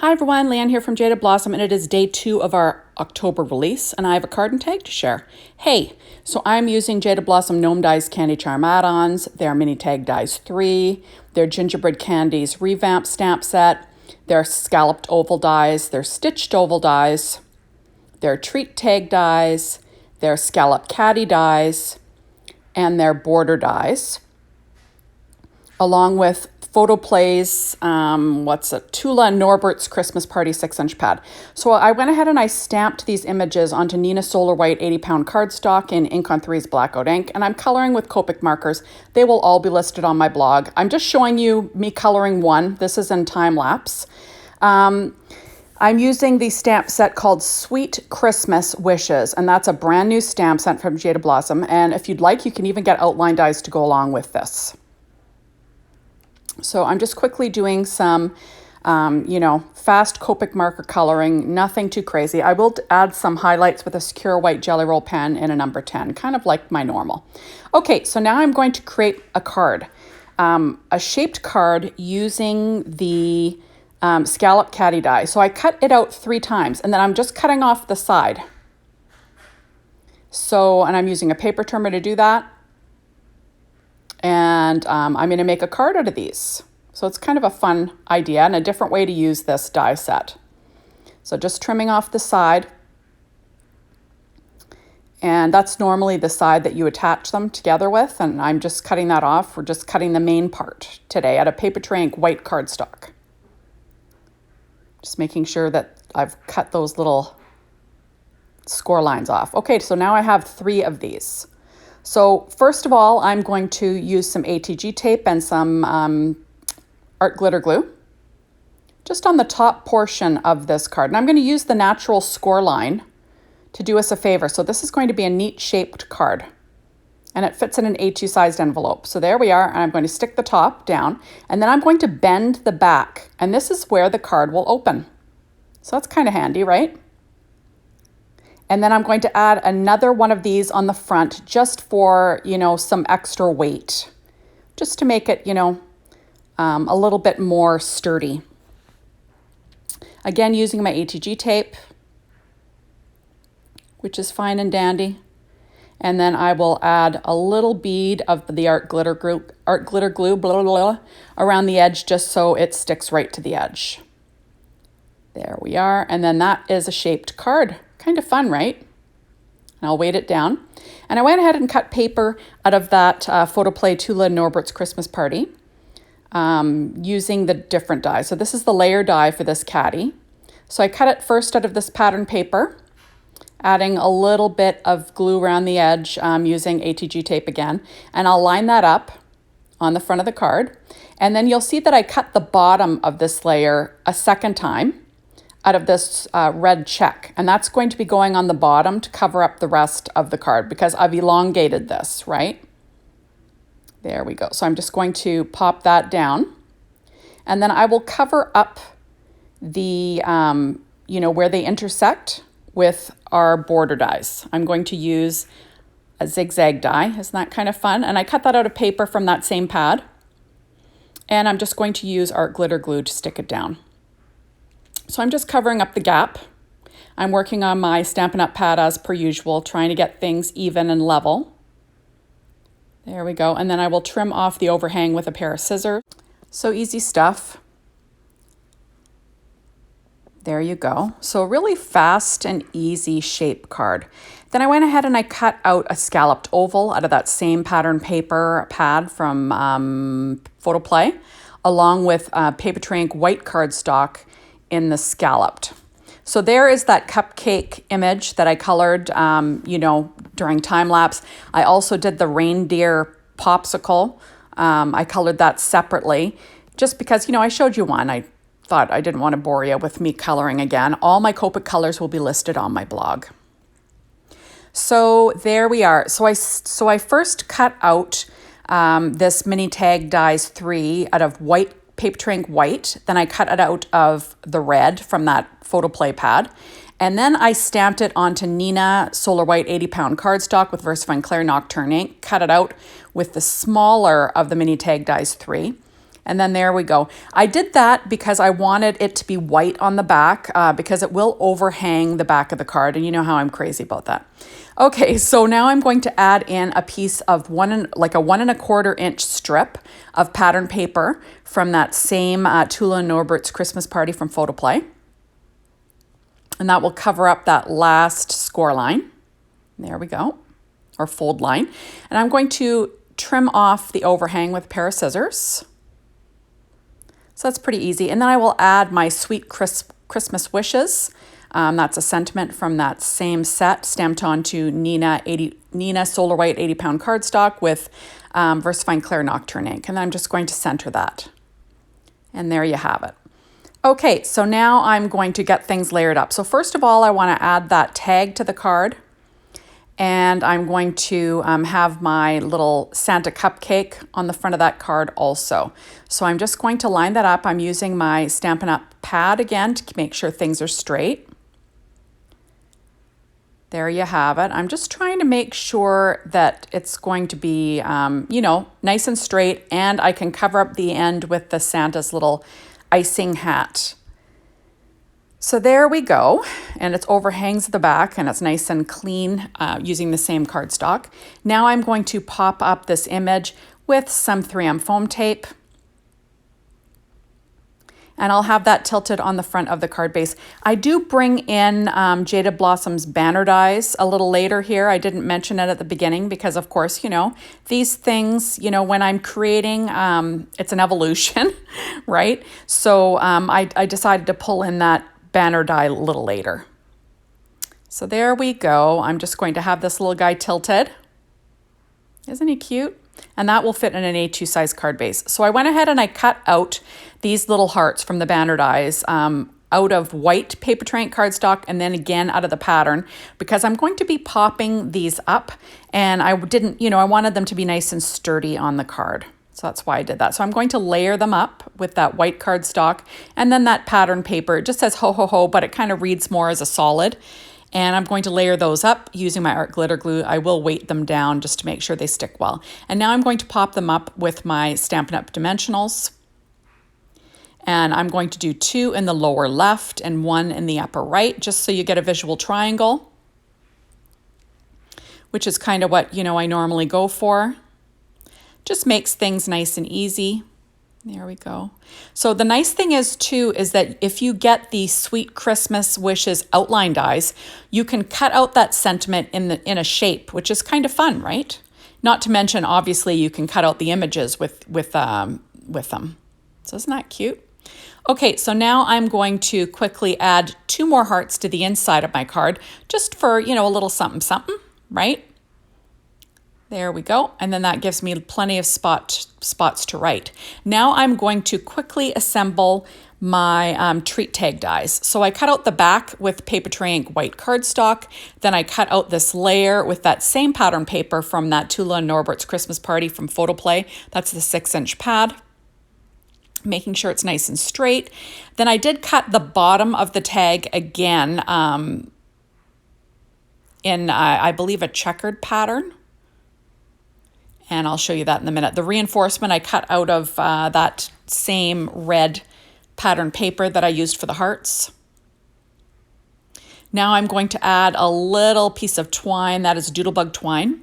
Hi everyone, Leanne here from Jaded Blossom, and it is day 2 of our October release, and I have a card and tag to share. Hey, so I'm using Jaded Blossom Gnome Dies Candy Charm Add Ons. They're Mini Tag Dies 3. They're Gingerbread Candies Revamp Stamp Set. They're Scalloped Oval Dies. They're Stitched Oval Dies. They're Treat Tag Dies. They're Scallop Caddy Dies. And they're Border Dies. Along with Photo Plays, Tula and Norbert's Christmas Party 6-inch pad. So I went ahead and I stamped these images onto Nina Solar White 80-pound cardstock in Ink on 3's Blackout ink, and I'm coloring with Copic markers. They will all be listed on my blog. I'm just showing you me coloring one. This is in time lapse. I'm using the stamp set called Sweet Christmas Wishes, and that's a brand new stamp set from Jaded Blossom. And if you'd like, you can even get outline dies to go along with this. So I'm just quickly doing some, fast Copic marker coloring, nothing too crazy. I will add some highlights with a secure white Jelly Roll pen in a number 10, kind of like my normal. Okay, so now I'm going to create a card, a shaped card using the Scallop Caddy die. So I cut it out 3 times, and then I'm just cutting off the side. And I'm using a paper trimmer to do that. And I'm going to make a card out of these. So it's kind of a fun idea and a different way to use this die set. So just trimming off the side. And that's normally the side that you attach them together with. And I'm just cutting that off. We're just cutting the main part today out of paper tray ink white cardstock. Just making sure that I've cut those little score lines off. Okay, so now I have 3 of these. So first of all, I'm going to use some ATG tape and some art glitter glue just on the top portion of this card. And I'm going to use the natural score line to do us a favor. So this is going to be a neat shaped card, and it fits in an A2 sized envelope. So there we are, and I'm going to stick the top down, and then I'm going to bend the back, and this is where the card will open. So that's kind of handy, right? And then I'm going to add another one of these on the front just for, some extra weight, just to make it, a little bit more sturdy. Again, using my ATG tape, which is fine and dandy. And then I will add a little bead of the art glitter glue around the edge just so it sticks right to the edge. There we are. And then that is a shaped card. Kind of fun, right? And I'll weight it down. And I went ahead and cut paper out of that Photo Play Tula and Norbert's Christmas Party using the different die. So this is the layer die for this caddy. So I cut it first out of this pattern paper, adding a little bit of glue around the edge using ATG tape again. And I'll line that up on the front of the card. And then you'll see that I cut the bottom of this layer a second time out of this red check, and that's going to be going on the bottom to cover up the rest of the card because I've elongated this, right? There we go. So I'm just going to pop that down, and then I will cover up the, where they intersect with our border dies. I'm going to use a zigzag die. Isn't that kind of fun? And I cut that out of paper from that same pad, and I'm just going to use art glitter glue to stick it down. So I'm just covering up the gap. I'm working on my Stampin' Up! Pad as per usual, trying to get things even and level. There we go. And then I will trim off the overhang with a pair of scissors. So easy stuff. There you go. So really fast and easy shape card. Then I went ahead and I cut out a scalloped oval out of that same pattern paper pad from Photo Play, along with paper tray ink white cardstock in the scalloped. So there is that cupcake image that I colored, during time lapse. I also did the reindeer popsicle. I colored that separately just because, I showed you one. I thought I didn't want to bore you with me coloring again. All my Copic colors will be listed on my blog. So there we are. So I first cut out this Mini Tag Dies 3 out of white paper tray ink white. Then I cut it out of the red from that Photo Play pad. And then I stamped it onto Nina Solar White 80-pound cardstock with VersaFine Clair Nocturne ink, cut it out with the smaller of the Mini Tag Dies 3. And then there we go. I did that because I wanted it to be white on the back because it will overhang the back of the card. And you know how I'm crazy about that. Okay, so now I'm going to add in a piece of like a 1 1/4 inch strip of pattern paper from that same Tula and Norbert's Christmas Party from Photoplay. And that will cover up that last score line. There we go, or fold line. And I'm going to trim off the overhang with a pair of scissors. So that's pretty easy. And then I will add my Sweet Christmas Wishes. That's a sentiment from that same set, stamped onto Nina Solar White 80-pound cardstock with VersaFine Clair Nocturne ink. And then I'm just going to center that. And there you have it. Okay, so now I'm going to get things layered up. So first of all, I want to add that tag to the card. And I'm going to have my little Santa cupcake on the front of that card also. So I'm just going to line that up. I'm using my Stampin' Up! Pad again to make sure things are straight. There you have it. I'm just trying to make sure that it's going to be, you know, nice and straight, and I can cover up the end with the Santa's little icing hat. So there we go, and it overhangs the back and it's nice and clean using the same cardstock. Now I'm going to pop up this image with some 3M foam tape, and I'll have that tilted on the front of the card base. I do bring in Jaded Blossom's banner dies a little later here. I didn't mention it at the beginning because, of course, you know, these things, you know, when I'm creating, it's an evolution, right? So I decided to pull in that banner die a little later. So there we go. I'm just going to have this little guy tilted. Isn't he cute? And that will fit in an A2 size card base. So I went ahead and I cut out these little hearts from the banner dies out of white paper tray cardstock, and then again out of the pattern, because I'm going to be popping these up, and I didn't, you know, I wanted them to be nice and sturdy on the card. So that's why I did that. So I'm going to layer them up with that white cardstock and then that pattern paper. It just says ho, ho, ho, but it kind of reads more as a solid. And I'm going to layer those up using my art glitter glue. I will weight them down just to make sure they stick well. And now I'm going to pop them up with my Stampin' Up! Dimensionals. And I'm going to do 2 in the lower left and 1 in the upper right, just so you get a visual triangle, which is kind of what, you know, I normally go for. Just makes things nice and easy. There we go. So the nice thing is too, is that if you get the Sweet Christmas Wishes outline dies, you can cut out that sentiment in a shape, which is kind of fun, right? Not to mention, obviously, you can cut out the images with them. So isn't that cute? Okay, so now I'm going to quickly add 2 more hearts to the inside of my card, just for, you know, a little something, something, right? There we go. And then that gives me plenty of spots to write. Now I'm going to quickly assemble my treat tag dies. So I cut out the back with paper tray ink white cardstock. Then I cut out this layer with that same pattern paper from that Tula and Norbert's Christmas Party from Photoplay. That's the 6-inch pad, making sure it's nice and straight. Then I did cut the bottom of the tag again in, I believe, a checkered pattern. And I'll show you that in a minute. The reinforcement I cut out of that same red pattern paper that I used for the hearts. Now I'm going to add a little piece of twine, that is doodlebug twine.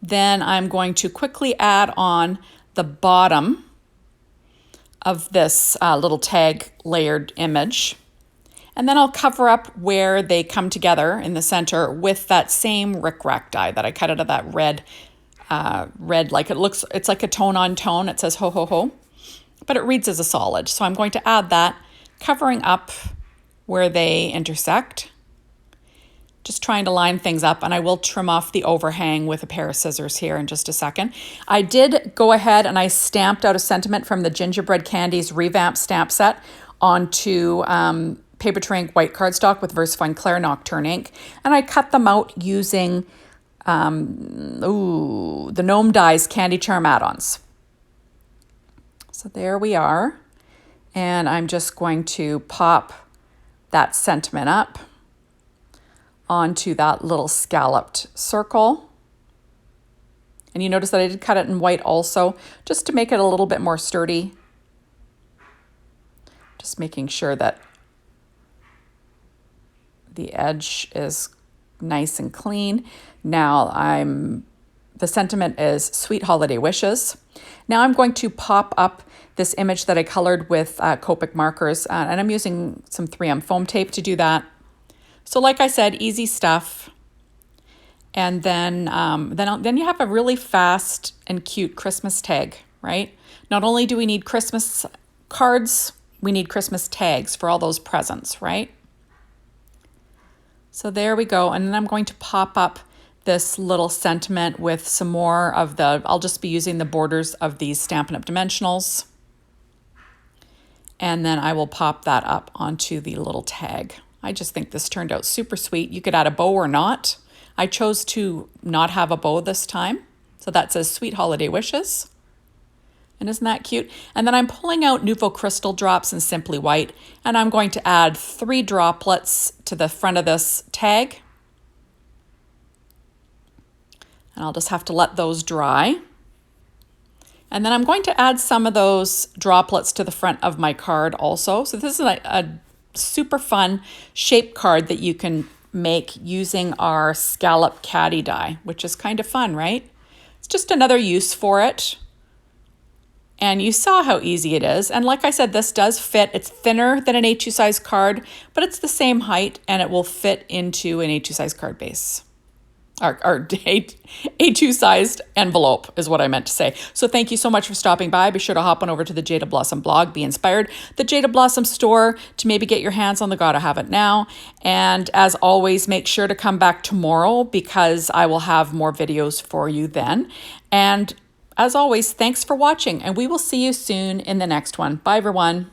Then I'm going to quickly add on the bottom of this little tag layered image. And then I'll cover up where they come together in the center with that same rickrack die that I cut out of that red, like it's like a tone on tone. It says ho, ho, ho, but it reads as a solid. So I'm going to add that, covering up where they intersect. Just trying to line things up, and I will trim off the overhang with a pair of scissors here in just a second. I did go ahead and I stamped out a sentiment from the Gingerbread Candies revamp stamp set onto paper tray ink white cardstock with VersaFine Clair Nocturne ink, and I cut them out using the Gnome Dies Candy Charm Add Ons. So there we are, and I'm just going to pop that sentiment up onto that little scalloped circle. And you notice that I did cut it in white also, just to make it a little bit more sturdy Just making sure that the edge is nice and clean. Now the sentiment is Sweet Holiday Wishes. Now I'm going to pop up this image that I colored with Copic markers, and I'm using some 3M foam tape to do that. So like I said, easy stuff. And then you have a really fast and cute Christmas tag, right? Not only do we need Christmas cards, we need Christmas tags for all those presents, right? So there we go. And then I'm going to pop up this little sentiment with some more of I'll just be using the borders of these Stampin' Up! Dimensionals. And then I will pop that up onto the little tag. I just think this turned out super sweet. You could add a bow or not. I chose to not have a bow this time. So that says Sweet Holiday Wishes. And isn't that cute? And then I'm pulling out Nouveau Crystal drops in Simply White, and I'm going to add 3 droplets to the front of this tag. And I'll just have to let those dry. And then I'm going to add some of those droplets to the front of my card also. So this is a super fun shape card that you can make using our Scallop Caddy die, which is kind of fun, right? It's just another use for it. And you saw how easy it is. And like I said, this does fit. It's thinner than an A2 size card, but it's the same height and it will fit into an A2 size card base. Or A2 sized envelope is what I meant to say. So thank you so much for stopping by. Be sure to hop on over to the Jaded Blossom blog, be inspired. The Jaded Blossom store to maybe get your hands on the Gotta Have It Now. And as always, make sure to come back tomorrow because I will have more videos for you then. And as always, thanks for watching, and we will see you soon in the next one. Bye, everyone.